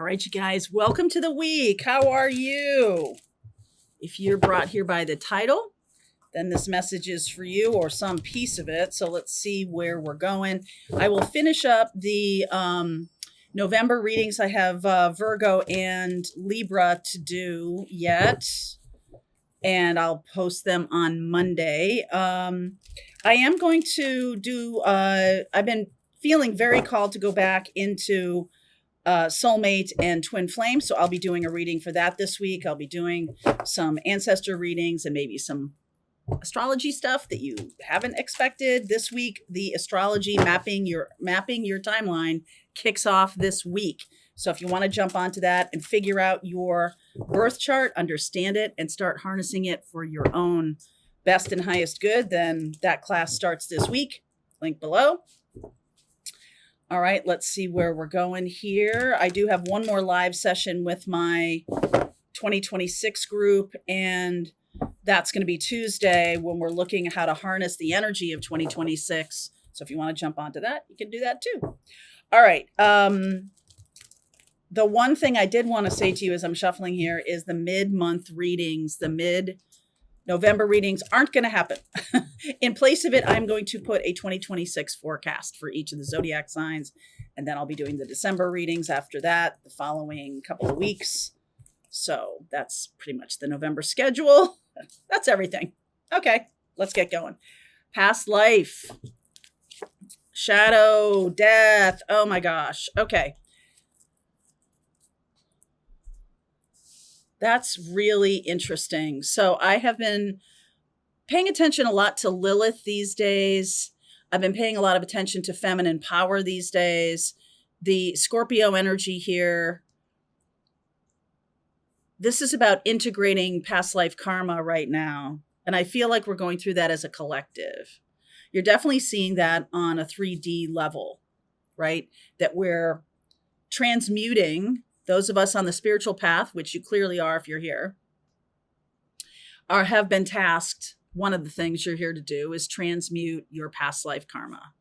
All right, you guys, welcome to the week. How are you? If you're brought here by the title, then this message is for you or some piece of it. So let's see where we're going. I will finish up the November readings. I have Virgo and Libra to do yet, and I'll post them on Monday. I am going to do, I've been feeling very called to go back into soulmate and twin flame. So I'll be doing a reading for that this week. I'll be doing some ancestor readings and maybe some astrology stuff that you haven't expected this week. The astrology mapping your timeline kicks off this week. So if you want to jump onto that and figure out your birth chart, understand it, and start harnessing it for your own best and highest good, then that class starts this week. Link below. All right, let's see where we're going here. I do have one more live session with my 2026 group, and that's going to be Tuesday when we're looking at how to harness the energy of 2026. So if you want to jump onto that, you can do that too. All right. The one thing I did want to say to you as I'm shuffling here is the mid-month readings, the mid-November readings aren't going to happen. In place of it, I'm going to put a 2026 forecast for each of the zodiac signs, and then I'll be doing the December readings after that, the following couple of weeks. So that's pretty much the November schedule. That's everything. Okay, let's get going. Past life, shadow, death. Oh my gosh. Okay. That's really interesting. So I have been paying attention a lot to Lilith these days. I've been paying a lot of attention to feminine power these days. The Scorpio energy here. This is about integrating past life karma right now. And I feel like we're going through that as a collective. You're definitely seeing that on a 3D level, right? That we're transmuting. Those of us on the spiritual path, which you clearly are if you're here, have been tasked. One of the things you're here to do is transmute your past life karma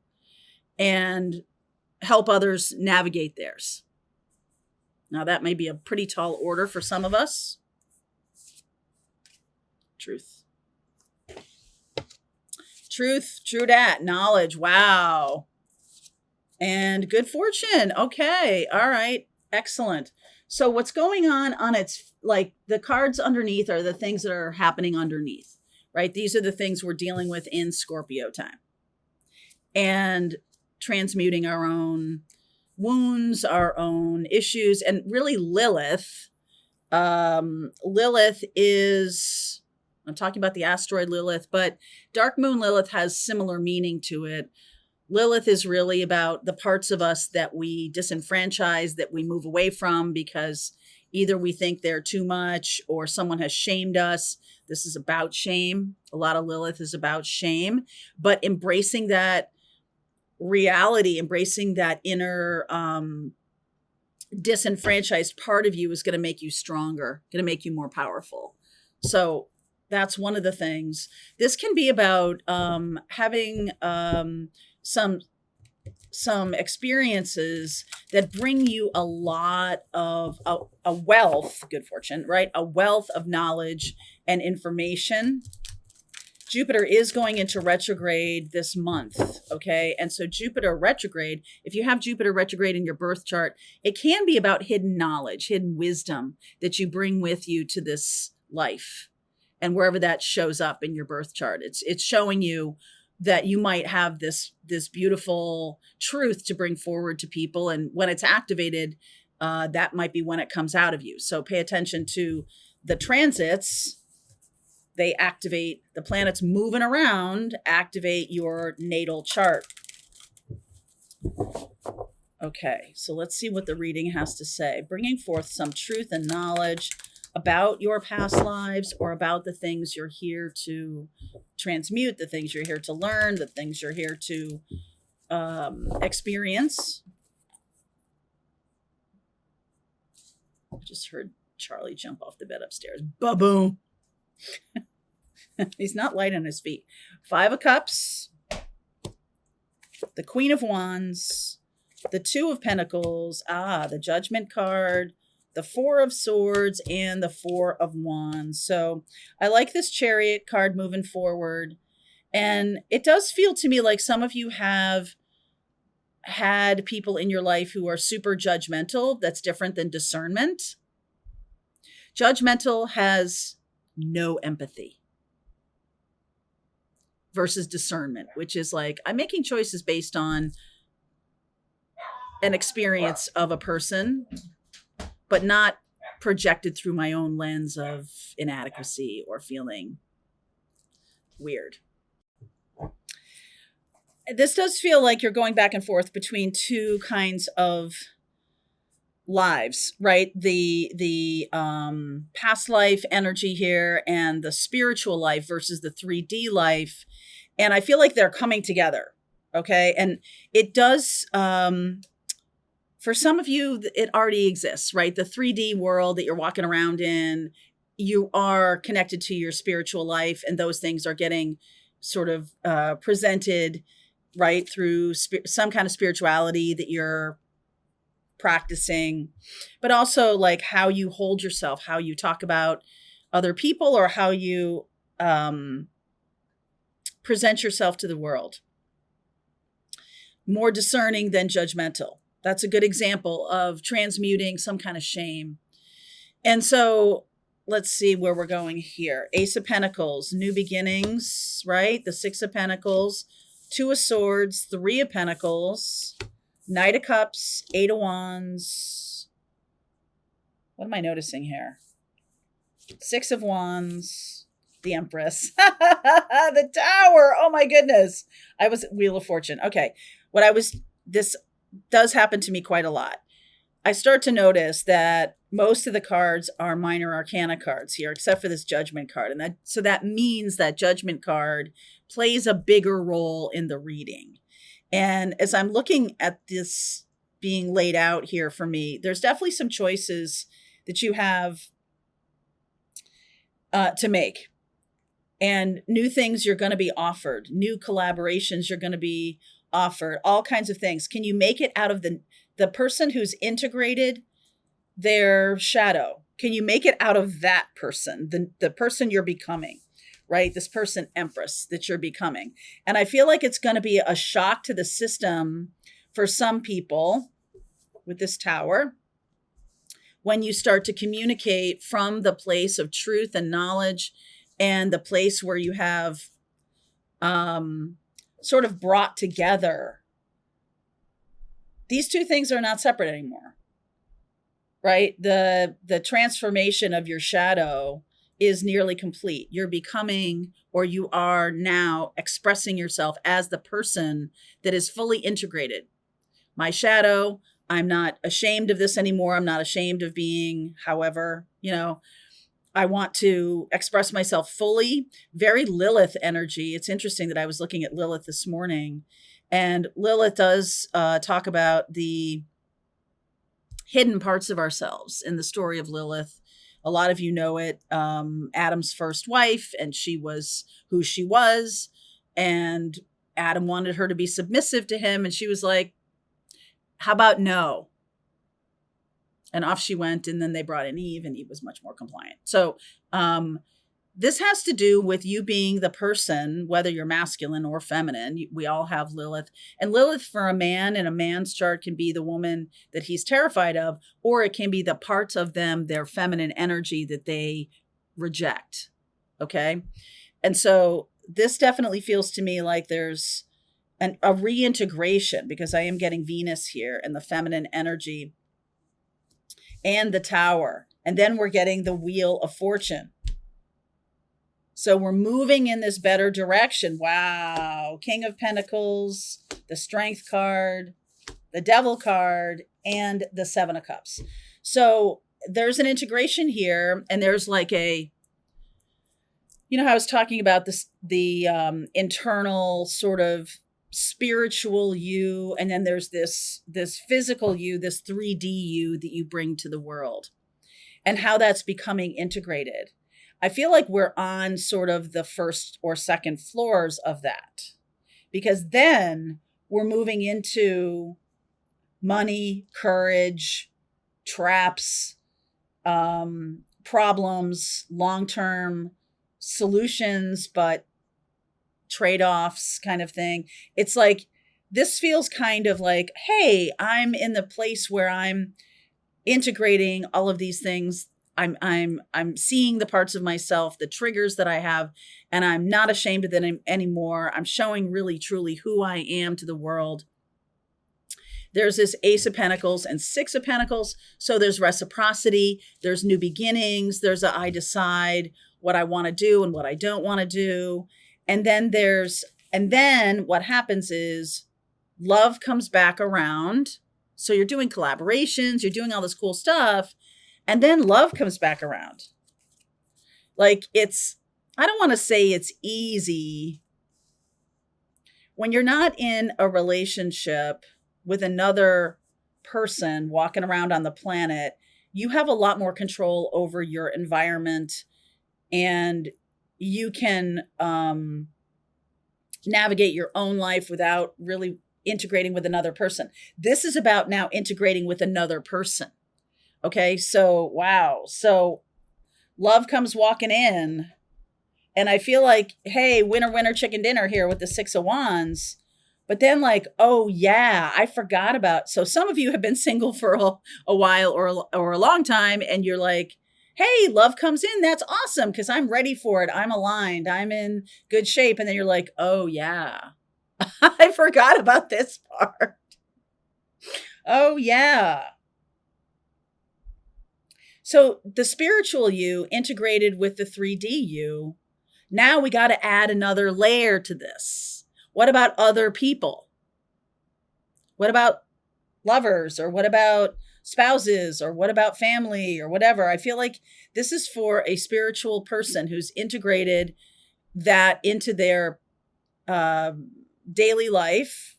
and help others navigate theirs. Now, that may be a pretty tall order for some of us. Truth. Truth, true dat, knowledge, wow. And good fortune. Okay, all right, excellent. So what's going on its, like the cards underneath are the things that are happening underneath, right? These are the things we're dealing with in Scorpio time. And transmuting our own wounds, our own issues, and really Lilith. Lilith is, I'm talking about the asteroid Lilith, but Dark Moon Lilith has similar meaning to it. Lilith is really about the parts of us that we disenfranchise, that we move away from because either we think they're too much or someone has shamed us. This is about shame. A lot of Lilith is about shame, but embracing that reality, embracing that inner disenfranchised part of you is going to make you stronger, going to make you more powerful. So that's one of the things. This can be about having some experiences that bring you a lot of a wealth, good fortune, right? A wealth of knowledge and information. Jupiter is going into retrograde this month, okay? And so Jupiter retrograde, if you have Jupiter retrograde in your birth chart, it can be about hidden knowledge, hidden wisdom that you bring with you to this life. And wherever that shows up in your birth chart, it's showing you that you might have this beautiful truth to bring forward to people. And when it's activated, that might be when it comes out of you. So pay attention to the transits. They activate, the planets moving around, activate your natal chart. Okay, so let's see what the reading has to say. Bringing forth some truth and knowledge about your past lives or about the things you're here to transmute, the things you're here to learn, the things you're here to experience. I just heard Charlie jump off the bed upstairs. Ba-boom. He's not light on his feet. 5 of Cups, the Queen of Wands, the Two of Pentacles, the Judgment card, the Four of Swords, and the Four of Wands. So I like this Chariot card moving forward. And it does feel to me like some of you have had people in your life who are super judgmental. That's different than discernment. Judgmental has no empathy versus discernment, which is like, I'm making choices based on an experience of a person, but not projected through my own lens of inadequacy or feeling weird. This does feel like you're going back and forth between two kinds of lives, right? The past life energy here and the spiritual life versus the 3D life. And I feel like they're coming together. Okay. And it does, for some of you, it already exists, right? The 3D world that you're walking around in, you are connected to your spiritual life, and those things are getting sort of presented, right, through some kind of spirituality that you're practicing, but also like how you hold yourself, how you talk about other people, or how you present yourself to the world. More discerning than judgmental. That's a good example of transmuting some kind of shame. And so let's see where we're going here. Ace of Pentacles, new beginnings, right? The Six of Pentacles, Two of Swords, Three of Pentacles, Knight of Cups, Eight of Wands. What am I noticing here? Six of Wands, the Empress, the Tower. Oh my goodness. I was Wheel of Fortune. Okay. This does happen to me quite a lot. I start to notice that most of the cards are minor arcana cards here, except for this Judgment card. And that means that Judgment card plays a bigger role in the reading. And as I'm looking at this being laid out here for me, there's definitely some choices that you have to make. And new things you're going to be offered, new collaborations you're going to be offered, all kinds of things. Can you make it out of the person who's integrated their shadow? Can you make it out of that person, the person you're becoming, right? This person, Empress, that you're becoming. And I feel like it's going to be a shock to the system for some people with this Tower when you start to communicate from the place of truth and knowledge, and the place where you have sort of brought together. These two things are not separate anymore, right? The transformation of your shadow is nearly complete. You're becoming, or you are now expressing yourself as the person that is fully integrated. My shadow, I'm not ashamed of this anymore. I'm not ashamed of being, however, I want to express myself fully. Very Lilith energy. It's interesting that I was looking at Lilith this morning, and Lilith does talk about the hidden parts of ourselves in the story of Lilith. A lot of you know it. Adam's first wife, and she was who she was, and Adam wanted her to be submissive to him, and she was like, how about no? And off she went, and then they brought in Eve, and Eve was much more compliant. So this has to do with you being the person, whether you're masculine or feminine. We all have Lilith. And Lilith for a man in a man's chart can be the woman that he's terrified of, or it can be the parts of them, their feminine energy that they reject. Okay? And so this definitely feels to me like there's a reintegration, because I am getting Venus here and the feminine energy and the Tower. And then we're getting the Wheel of Fortune. So we're moving in this better direction. Wow. King of Pentacles, the Strength card, the Devil card, and the Seven of Cups. So there's an integration here, and there's like how I was talking about the internal sort of spiritual you, and then there's this physical you, this 3D you that you bring to the world, and how that's becoming integrated. I feel like we're on sort of the first or second floors of that, because then we're moving into money, courage, traps, problems, long-term solutions, but trade-offs kind of thing. It's like, this feels kind of like, hey, I'm in the place where I'm integrating all of these things. I'm seeing the parts of myself, the triggers that I have, and I'm not ashamed of them anymore. I'm showing really truly who I am to the world. There's this Ace of Pentacles and Six of Pentacles. So there's reciprocity, there's new beginnings, there's a I decide what I want to do and what I don't want to do. And then what happens is love comes back around. So you're doing collaborations, you're doing all this cool stuff, and then love comes back around. Like, I don't want to say it's easy. When you're not in a relationship with another person walking around on the planet, you have a lot more control over your environment, and you can navigate your own life without really integrating with another person. This is about now integrating with another person. Okay, so wow. So love comes walking in, and I feel like, hey, winner, winner, chicken dinner here with the Six of Wands. But then, like, oh yeah, I forgot about. So some of you have been single for a while or a long time, and you're like, hey, love comes in. That's awesome because I'm ready for it. I'm aligned. I'm in good shape. And then you're like, oh yeah, I forgot about this part. Oh yeah. So the spiritual you integrated with the 3D you. Now we got to add another layer to this. What about other people? What about lovers? Or what about spouses? Or what about family? Or whatever. I feel like this is for a spiritual person who's integrated that into their daily life.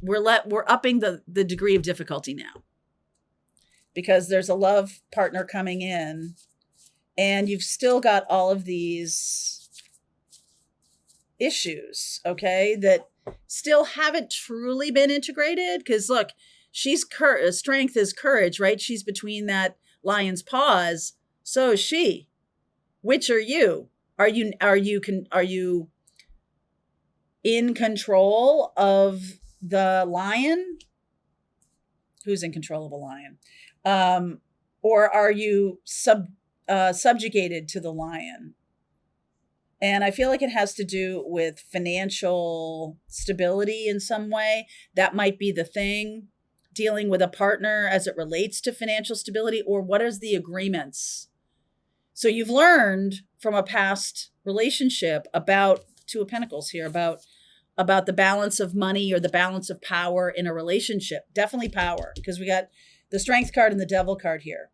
We're upping the degree of difficulty now, because there's a love partner coming in, and you've still got all of these issues, okay, that still haven't truly been integrated. Because look, strength is courage, right? She's between that lion's paws. So is she. Which are you? Are you in control of the lion? Who's in control of a lion? Or are you subjugated to the lion? And I feel like it has to do with financial stability in some way. That might be the thing, dealing with a partner as it relates to financial stability, or what is the agreements? So you've learned from a past relationship about Two of Pentacles here, about the balance of money or the balance of power in a relationship. Definitely power, because we got the Strength card and the Devil card here.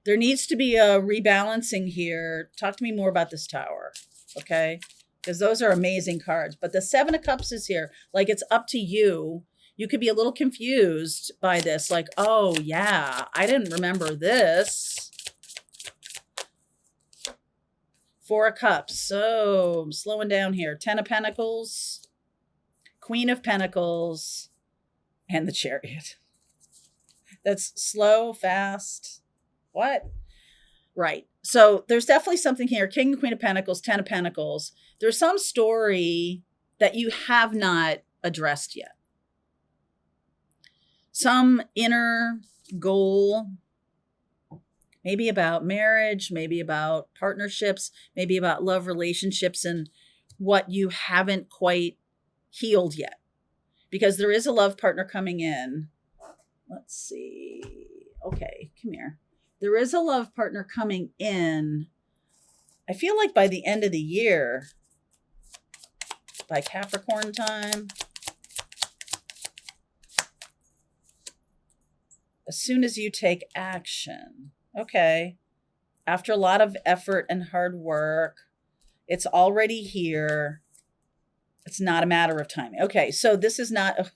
There needs to be a rebalancing here. Talk to me more about this Tower, okay? Because those are amazing cards. But the Seven of Cups is here. Like, it's up to you. You could be a little confused by this. Like, oh, yeah, I didn't remember this. Four of Cups. So I'm slowing down here. Ten of Pentacles, Queen of Pentacles, and the Chariot. That's slow, fast. What? Right. So there's definitely something here. King and Queen of Pentacles, Ten of Pentacles. There's some story that you have not addressed yet. Some inner goal, maybe about marriage, maybe about partnerships, maybe about love relationships, and what you haven't quite healed yet. Because there is a love partner coming in. Let's see. Okay, come here. There is a love partner coming in. I feel like by the end of the year, by Capricorn time, as soon as you take action. Okay. After a lot of effort and hard work, it's already here. It's not a matter of timing. Okay, so this is not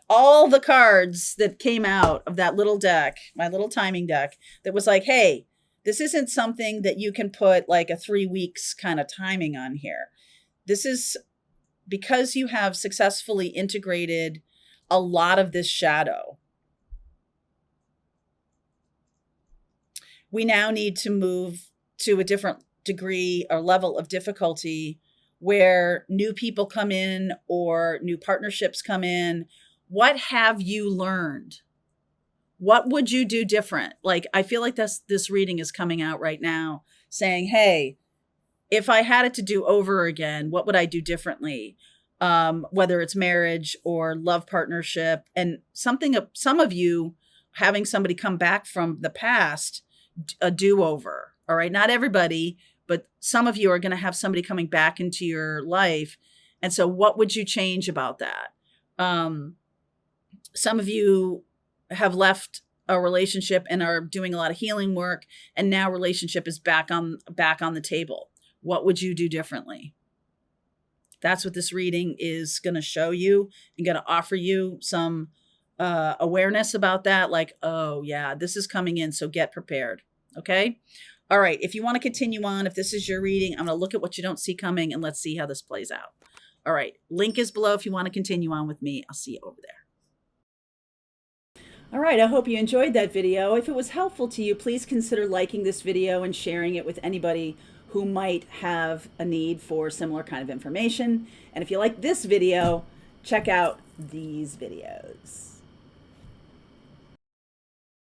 all the cards that came out of that little deck, my little timing deck, that was like, hey, this isn't something that you can put like a 3 weeks kind of timing on here. This is because you have successfully integrated a lot of this shadow, we now need to move to a different degree or level of difficulty where new people come in or new partnerships come in. What have you learned? What would you do different? Like, I feel like this reading is coming out right now saying, hey, if I had it to do over again, what would I do differently? Whether it's marriage or love partnership, and some of you having somebody come back from the past, a do-over. All right. Not everybody, but some of you are going to have somebody coming back into your life. And so what would you change about that? Some of you have left a relationship and are doing a lot of healing work, and now relationship is back on the table. What would you do differently? That's what this reading is going to show you and going to offer you some awareness about that. Like, oh yeah, this is coming in. So get prepared. Okay. All right. If you want to continue on, if this is your reading, I'm going to look at what you don't see coming and let's see how this plays out. All right. Link is below if you want to continue on with me. I'll see you over there. All right, I hope you enjoyed that video. If it was helpful to you, please consider liking this video and sharing it with anybody who might have a need for similar kind of information. And if you like this video, check out these videos.